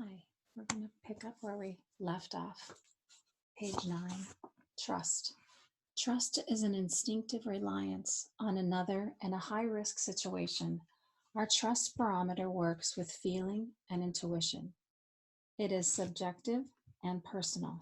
Hi, we're going to pick up where we left off. Page 9, trust. Trust is an instinctive reliance on another in a high-risk situation. Our trust barometer works with feeling and intuition. It is subjective and personal.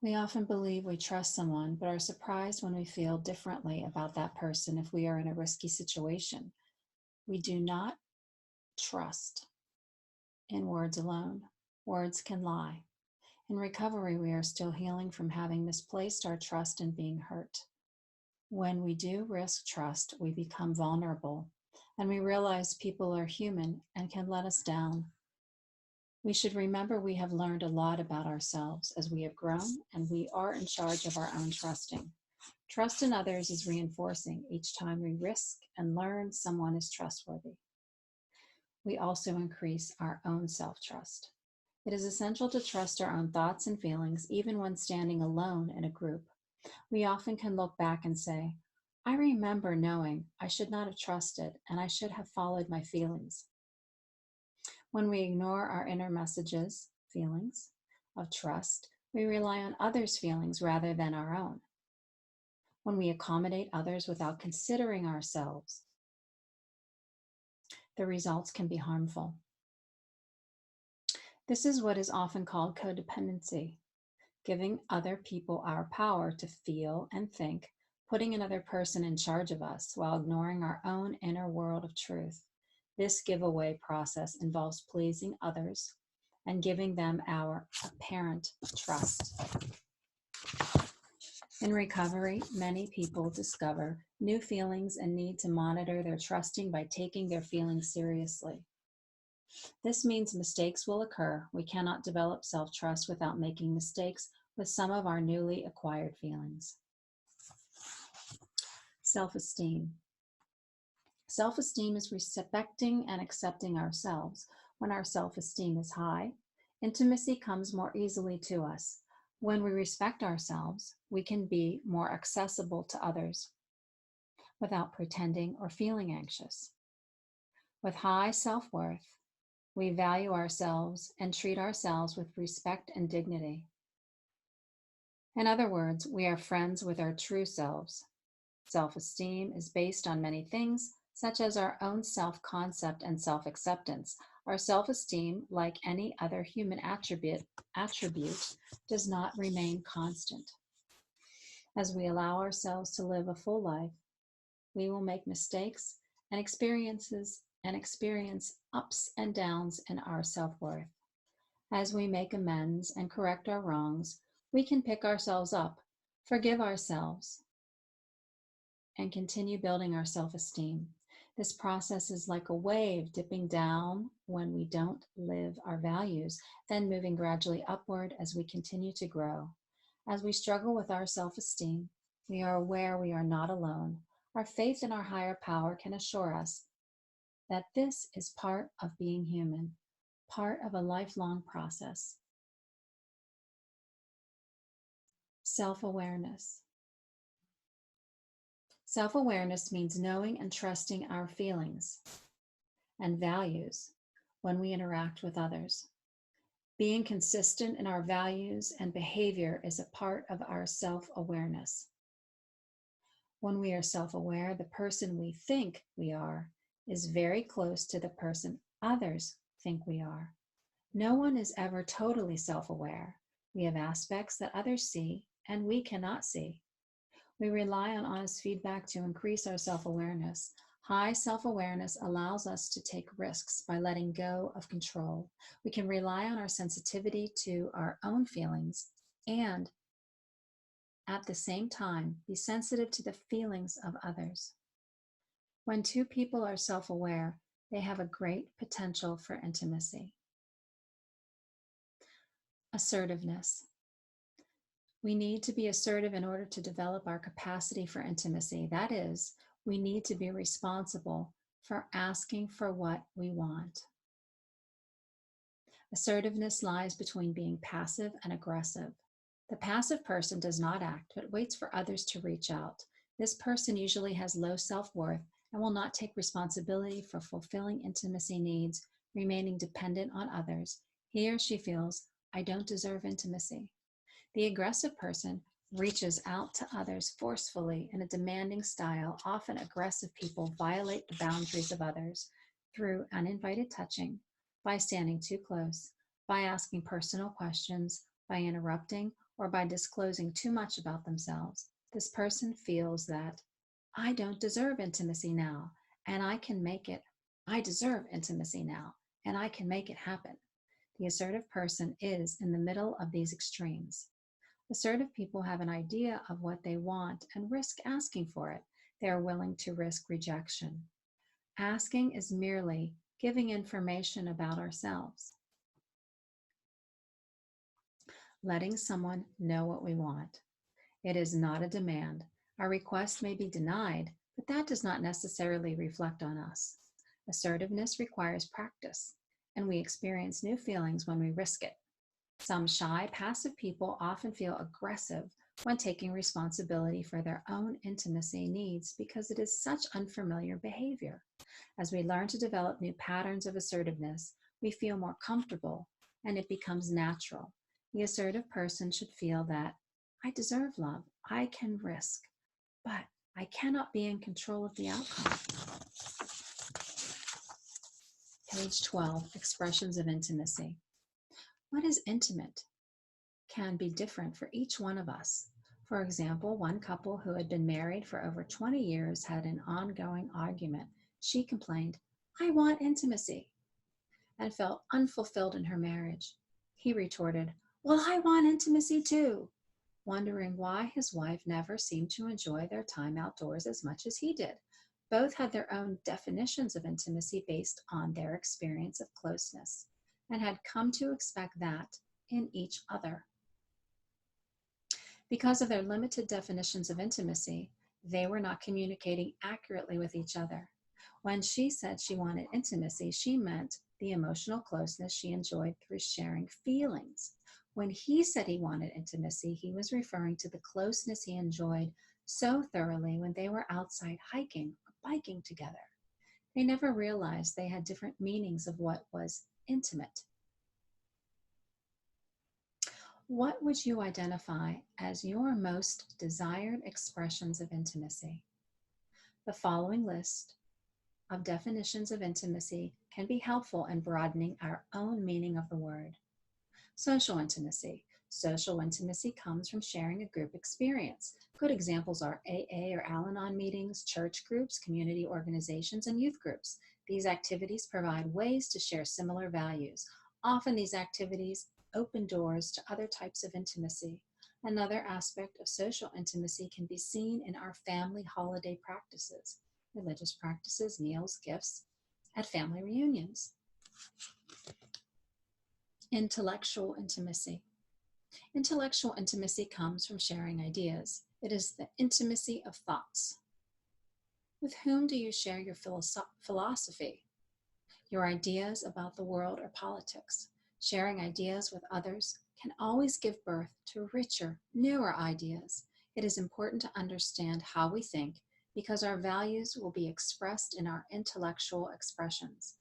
We often believe we trust someone, but are surprised when we feel differently about that person if we are in a risky situation. We do not trust in words alone. Words can lie. In recovery, we are still healing from having misplaced our trust and being hurt. When we do risk trust, we become vulnerable, and we realize people are human and can let us down. We should remember we have learned a lot about ourselves as we have grown, and we are in charge of our own trusting. Trust in others is reinforcing each time we risk and learn someone is trustworthy. We also increase our own self-trust. It is essential to trust our own thoughts and feelings, even when standing alone in a group. We often can look back and say, I remember knowing I should not have trusted and I should have followed my feelings. When we ignore our inner messages, feelings of trust, we rely on others' feelings rather than our own. When we accommodate others without considering ourselves, the results can be harmful. This is what is often called codependency, giving other people our power to feel and think, putting another person in charge of us while ignoring our own inner world of truth. This giveaway process involves pleasing others and giving them our apparent trust. In recovery, many people discover new feelings and need to monitor their trusting by taking their feelings seriously. This means mistakes will occur. We cannot develop self-trust without making mistakes with some of our newly acquired feelings. Self-esteem. Self-esteem is respecting and accepting ourselves. When our self-esteem is high, intimacy comes more easily to us. When we respect ourselves, we can be more accessible to others without pretending or feeling anxious. With high self-worth, we value ourselves and treat ourselves with respect and dignity. In other words, we are friends with our true selves. Self-esteem is based on many things, such as our own self-concept and self-acceptance. Our self-esteem, like any other human attribute, does not remain constant. As we allow ourselves to live a full life, we will make mistakes and experience ups and downs in our self-worth. As we make amends and correct our wrongs, we can pick ourselves up, forgive ourselves, and continue building our self-esteem. This process is like a wave dipping down when we don't live our values, then moving gradually upward as we continue to grow. As we struggle with our self-esteem, we are aware we are not alone. Our faith in our higher power can assure us that this is part of being human, part of a lifelong process. Self-awareness. Self-awareness means knowing and trusting our feelings and values when we interact with others. Being consistent in our values and behavior is a part of our self-awareness. When we are self-aware, the person we think we are is very close to the person others think we are. No one is ever totally self-aware. We have aspects that others see and we cannot see. We rely on honest feedback to increase our self-awareness. High self-awareness allows us to take risks by letting go of control. We can rely on our sensitivity to our own feelings and, at the same time, be sensitive to the feelings of others. When two people are self-aware, they have a great potential for intimacy. Assertiveness. We need to be assertive in order to develop our capacity for intimacy. That is, we need to be responsible for asking for what we want. Assertiveness lies between being passive and aggressive. The passive person does not act, but waits for others to reach out. This person usually has low self-worth and will not take responsibility for fulfilling intimacy needs, remaining dependent on others. He or she feels, I don't deserve intimacy. The aggressive person reaches out to others forcefully in a demanding style. Often aggressive people violate the boundaries of others through uninvited touching, by standing too close, by asking personal questions, by interrupting, or by disclosing too much about themselves. This person feels that I don't deserve intimacy now, and I can make it. I deserve intimacy now, and I can make it happen. The assertive person is in the middle of these extremes. Assertive people have an idea of what they want and risk asking for it. They are willing to risk rejection. Asking is merely giving information about ourselves, letting someone know what we want. It is not a demand. Our request may be denied, but that does not necessarily reflect on us. Assertiveness requires practice, and we experience new feelings when we risk it. Some shy, passive people often feel aggressive when taking responsibility for their own intimacy needs because it is such unfamiliar behavior. As we learn to develop new patterns of assertiveness, we feel more comfortable and it becomes natural. The assertive person should feel that I deserve love, I can risk, but I cannot be in control of the outcome. Page 12, Expressions of Intimacy. What is intimate can be different for each one of us. For example, one couple who had been married for over 20 years had an ongoing argument. She complained, I want intimacy, and felt unfulfilled in her marriage. He retorted, well, I want intimacy too, wondering why his wife never seemed to enjoy their time outdoors as much as he did. Both had their own definitions of intimacy based on their experience of closeness and had come to expect that in each other. Because of their limited definitions of intimacy, they were not communicating accurately with each other. When she said she wanted intimacy, she meant the emotional closeness she enjoyed through sharing feelings. When he said he wanted intimacy, he was referring to the closeness he enjoyed so thoroughly when they were outside hiking or biking together. They never realized they had different meanings of what was intimate. What would you identify as your most desired expressions of intimacy? The following list of definitions of intimacy can be helpful in broadening our own meaning of the word. Social intimacy. Social intimacy comes from sharing a group experience. Good examples are AA or Al-Anon meetings, church groups, community organizations, and youth groups. These activities provide ways to share similar values. Often these activities open doors to other types of intimacy. Another aspect of social intimacy can be seen in our family holiday practices, religious practices, meals, gifts, at family reunions. Intellectual intimacy. Intellectual intimacy comes from sharing ideas. It is the intimacy of thoughts. With whom do you share your philosophy, your ideas about the world or politics? Sharing ideas with others can always give birth to richer, newer ideas. It is important to understand how we think because our values will be expressed in our intellectual expressions.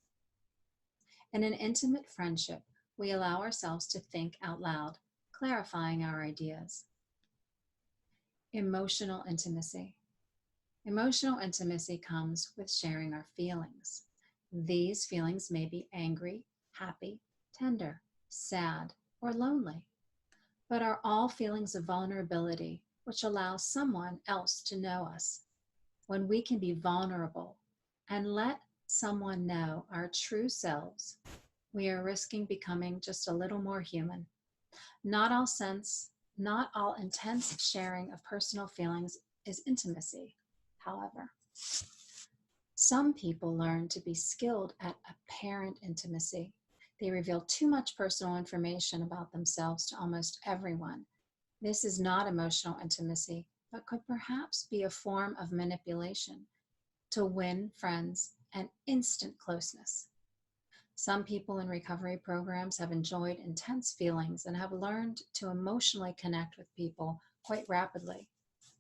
In an intimate friendship, we allow ourselves to think out loud, clarifying our ideas. Emotional intimacy. Emotional intimacy comes with sharing our feelings. These feelings may be angry, happy, tender, sad, or lonely, but are all feelings of vulnerability, which allows someone else to know us. When we can be vulnerable and let someone know our true selves, we are risking becoming just a little more human. Not all intense sharing of personal feelings is intimacy, however. Some people learn to be skilled at apparent intimacy. They reveal too much personal information about themselves to almost everyone. This is not emotional intimacy, but could perhaps be a form of manipulation to win friends and instant closeness. Some people in recovery programs have enjoyed intense feelings and have learned to emotionally connect with people quite rapidly.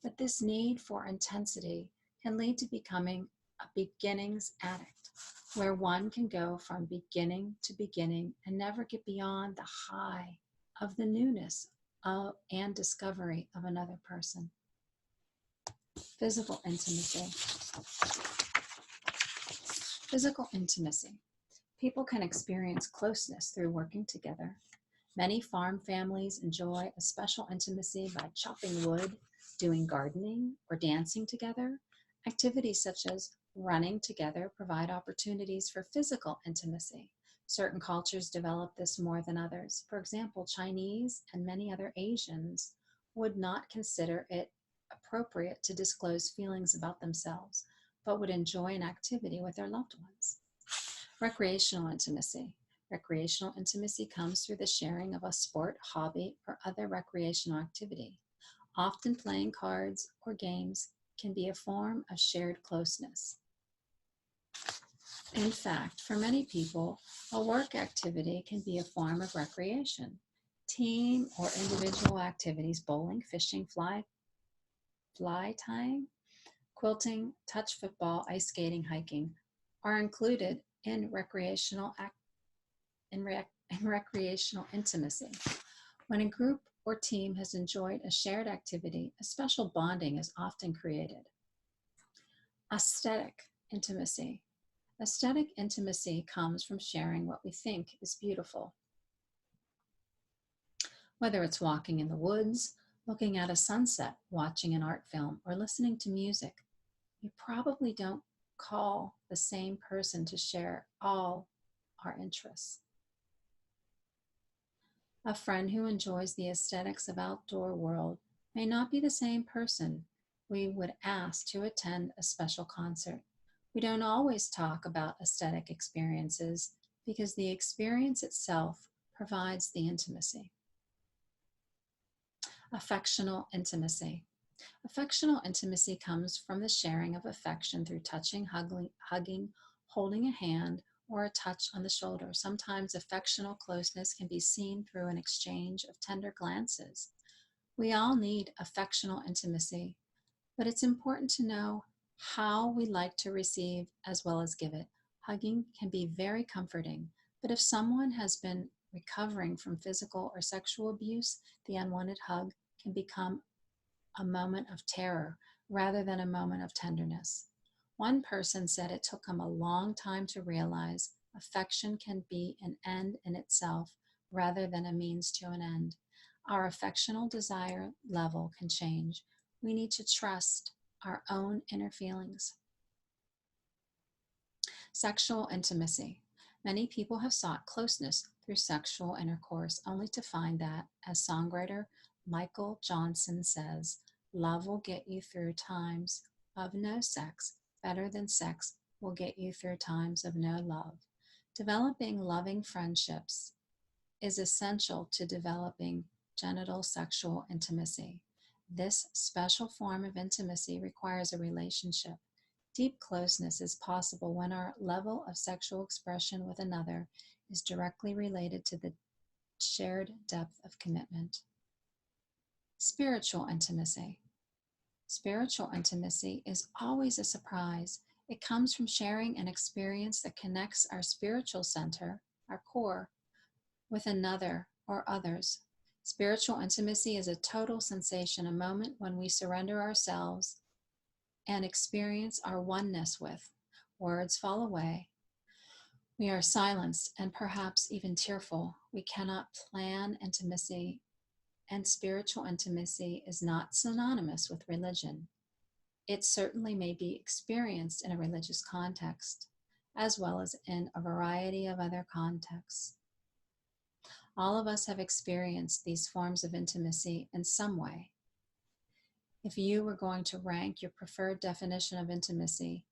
But this need for intensity can lead to becoming a beginnings addict, where one can go from beginning to beginning and never get beyond the high of the newness and discovery of another person. Physical intimacy. Physical intimacy. People can experience closeness through working together. Many farm families enjoy a special intimacy by chopping wood, doing gardening, or dancing together. Activities such as running together provide opportunities for physical intimacy. Certain cultures develop this more than others. For example, Chinese and many other Asians would not consider it appropriate to disclose feelings about themselves, but would enjoy an activity with their loved ones. Recreational intimacy. Recreational intimacy comes through the sharing of a sport, hobby, or other recreational activity. Often playing cards or games can be a form of shared closeness. In fact, for many people, a work activity can be a form of recreation. Team or individual activities, bowling, fishing, fly tying, quilting, touch football, ice skating, hiking, are included in recreational intimacy. When a group or team has enjoyed a shared activity, a special bonding is often created. Aesthetic intimacy. Aesthetic intimacy comes from sharing what we think is beautiful. Whether it's walking in the woods, looking at a sunset, watching an art film, or listening to music, we probably don't call the same person to share all our interests. A friend who enjoys the aesthetics of outdoor world may not be the same person we would ask to attend a special concert. We don't always talk about aesthetic experiences because the experience itself provides the intimacy. Affectional intimacy. Affectional intimacy comes from the sharing of affection through touching, hugging, holding a hand, or a touch on the shoulder. Sometimes affectional closeness can be seen through an exchange of tender glances. We all need affectional intimacy, but it's important to know how we like to receive as well as give it. Hugging can be very comforting, but if someone has been recovering from physical or sexual abuse, the unwanted hug can become a moment of terror rather than a moment of tenderness. One person said it took him a long time to realize affection can be an end in itself rather than a means to an end. Our affectional desire level can change. We need to trust our own inner feelings. Sexual intimacy. Many people have sought closeness through sexual intercourse only to find that, as songwriter Michael Johnson says, love will get you through times of no sex better than sex will get you through times of no love. Developing loving friendships is essential to developing genital sexual intimacy. This special form of intimacy requires a relationship. Deep closeness is possible when our level of sexual expression with another is directly related to the shared depth of commitment. Spiritual intimacy. Spiritual intimacy is always a surprise. It comes from sharing an experience that connects our spiritual center, our core, with another or others. Spiritual intimacy is a total sensation, a moment when we surrender ourselves and experience our oneness with. Words fall away. We are silenced and perhaps even tearful. We cannot plan intimacy, and spiritual intimacy is not synonymous with religion. It certainly may be experienced in a religious context, as well as in a variety of other contexts. All of us have experienced these forms of intimacy in some way. If you were going to rank your preferred definition of intimacy,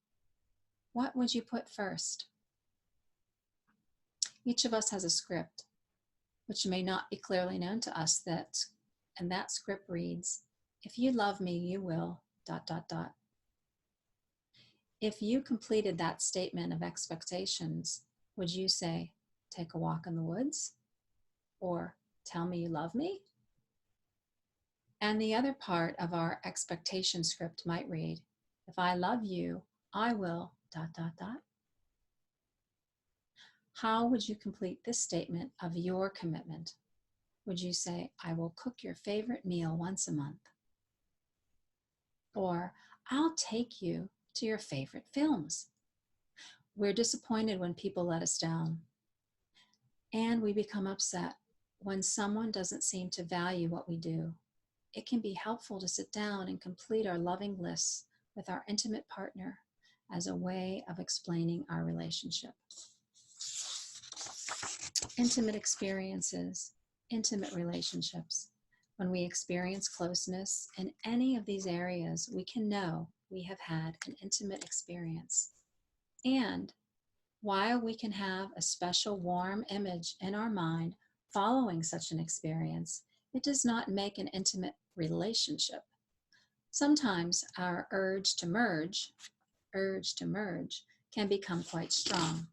what would you put first? Each of us has a script, which may not be clearly known to us, and that script reads, if you love me, you will, ... If you completed that statement of expectations, would you say, take a walk in the woods? Or tell me you love me? And the other part of our expectation script might read, if I love you, I will ... How would you complete this statement of your commitment? Would you say, I will cook your favorite meal once a month? Or, I'll take you to your favorite films. We're disappointed when people let us down. And we become upset when someone doesn't seem to value what we do. It can be helpful to sit down and complete our loving lists with our intimate partner as a way of explaining our relationship. Intimate experiences, intimate relationships. When we experience closeness in any of these areas, we can know we have had an intimate experience. And while we can have a special warm image in our mind following such an experience, it does not make an intimate relationship. Sometimes our urge to merge can become quite strong.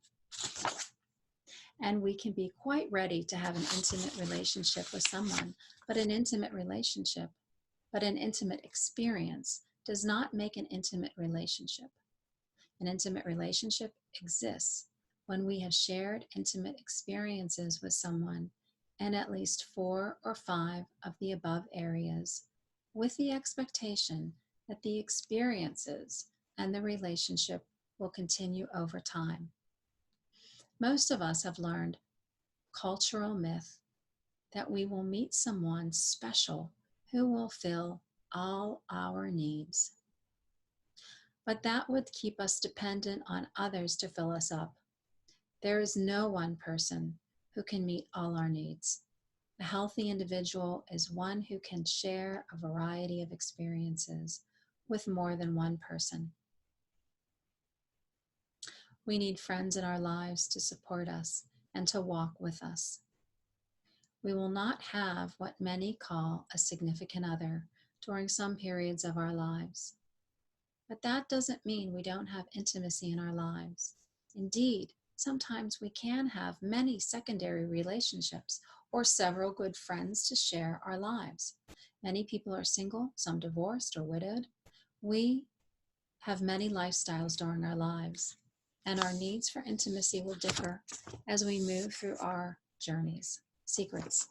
And we can be quite ready to have an intimate relationship with someone, but an intimate experience does not make an intimate relationship. An intimate relationship exists when we have shared intimate experiences with someone in at least 4 or 5 of the above areas, with the expectation that the experiences and the relationship will continue over time. Most of us have learned cultural myth that we will meet someone special who will fill all our needs. But that would keep us dependent on others to fill us up. There is no one person who can meet all our needs. A healthy individual is one who can share a variety of experiences with more than one person. We need friends in our lives to support us and to walk with us. We will not have what many call a significant other during some periods of our lives. But that doesn't mean we don't have intimacy in our lives. Indeed, sometimes we can have many secondary relationships or several good friends to share our lives. Many people are single, some divorced or widowed. We have many lifestyles during our lives, and our needs for intimacy will differ as we move through our journeys. Secrets.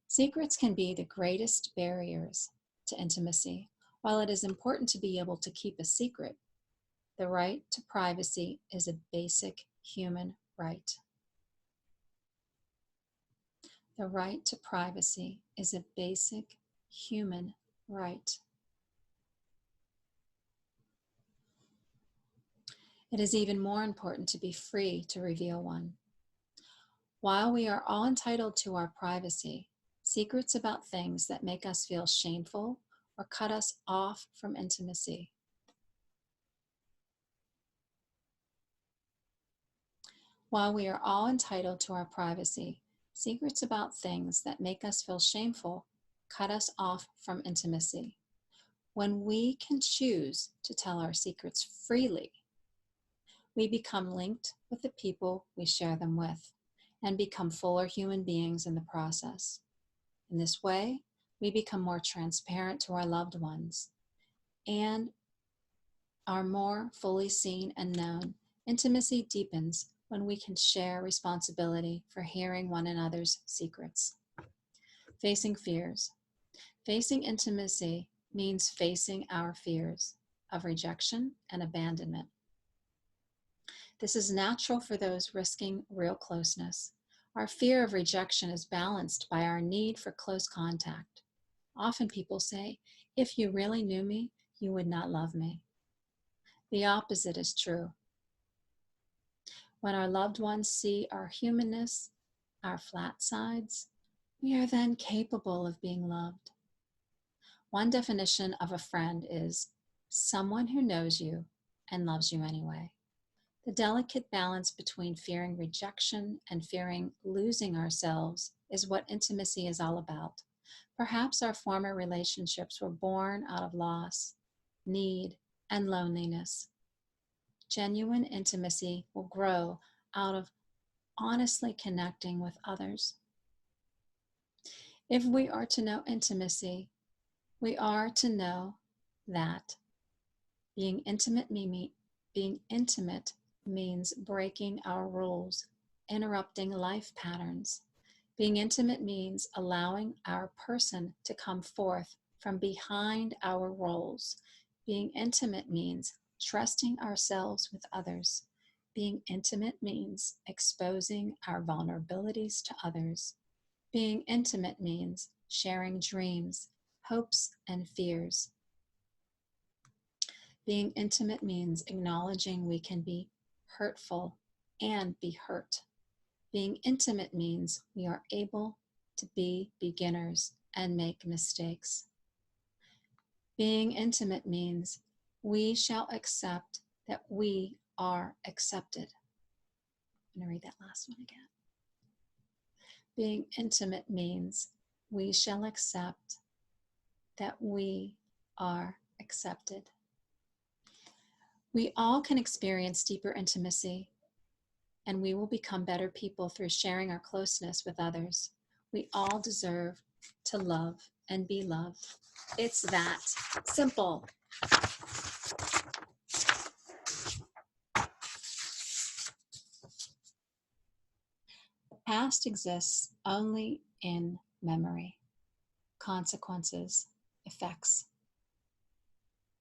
Secrets can be the greatest barriers to intimacy. While it is important to be able to keep a secret, the right to privacy is a basic human right. The right to privacy is a basic human right. It is even more important to be free to reveal one. While we are all entitled to our privacy, secrets about things that make us feel shameful or cut us off from intimacy. While we are all entitled to our privacy, secrets about things that make us feel shameful cut us off from intimacy. When we can choose to tell our secrets freely, we become linked with the people we share them with and become fuller human beings in the process. In this way, we become more transparent to our loved ones and are more fully seen and known. Intimacy deepens when we can share responsibility for hearing one another's secrets. Facing fears. Facing intimacy means facing our fears of rejection and abandonment. This is natural for those risking real closeness. Our fear of rejection is balanced by our need for close contact. Often people say, if you really knew me, you would not love me. The opposite is true. When our loved ones see our humanness, our flat sides, we are then capable of being loved. One definition of a friend is someone who knows you and loves you anyway. The delicate balance between fearing rejection and fearing losing ourselves is what intimacy is all about. Perhaps our former relationships were born out of loss, need, and loneliness. Genuine intimacy will grow out of honestly connecting with others. If we are to know intimacy, We are to know that being intimate means breaking our rules, interrupting life patterns. Being intimate means allowing our person to come forth from behind our roles. Being intimate means trusting ourselves with others. Being intimate means exposing our vulnerabilities to others. Being intimate means sharing dreams, hopes, and fears. Being intimate means acknowledging we can be hurtful and be hurt. Being intimate means we are able to be beginners and make mistakes. Being intimate means we shall accept that we are accepted. I'm going to read that last one again. Being intimate means we shall accept that we are accepted. We all can experience deeper intimacy, and we will become better people through sharing our closeness with others. We all deserve to love and be loved. It's that simple. The past exists only in memory, consequences, effects.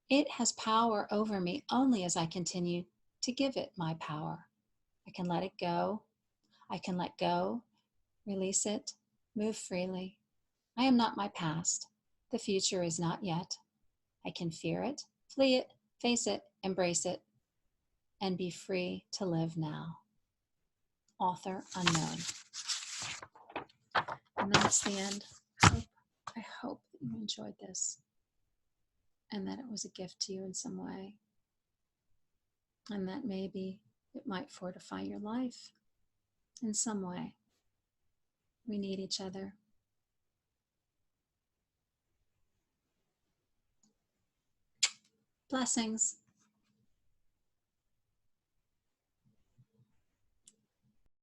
It has power over me only as I continue to give it my power. I can let it go. I can let go, release it, move freely. I am not my past. The future is not yet. I can fear it, flee it, face it, embrace it, and be free to live now. Author unknown. And that's the end. I hope that you enjoyed this and that it was a gift to you in some way, and that maybe it might fortify your life in some way. We need each other. Blessings.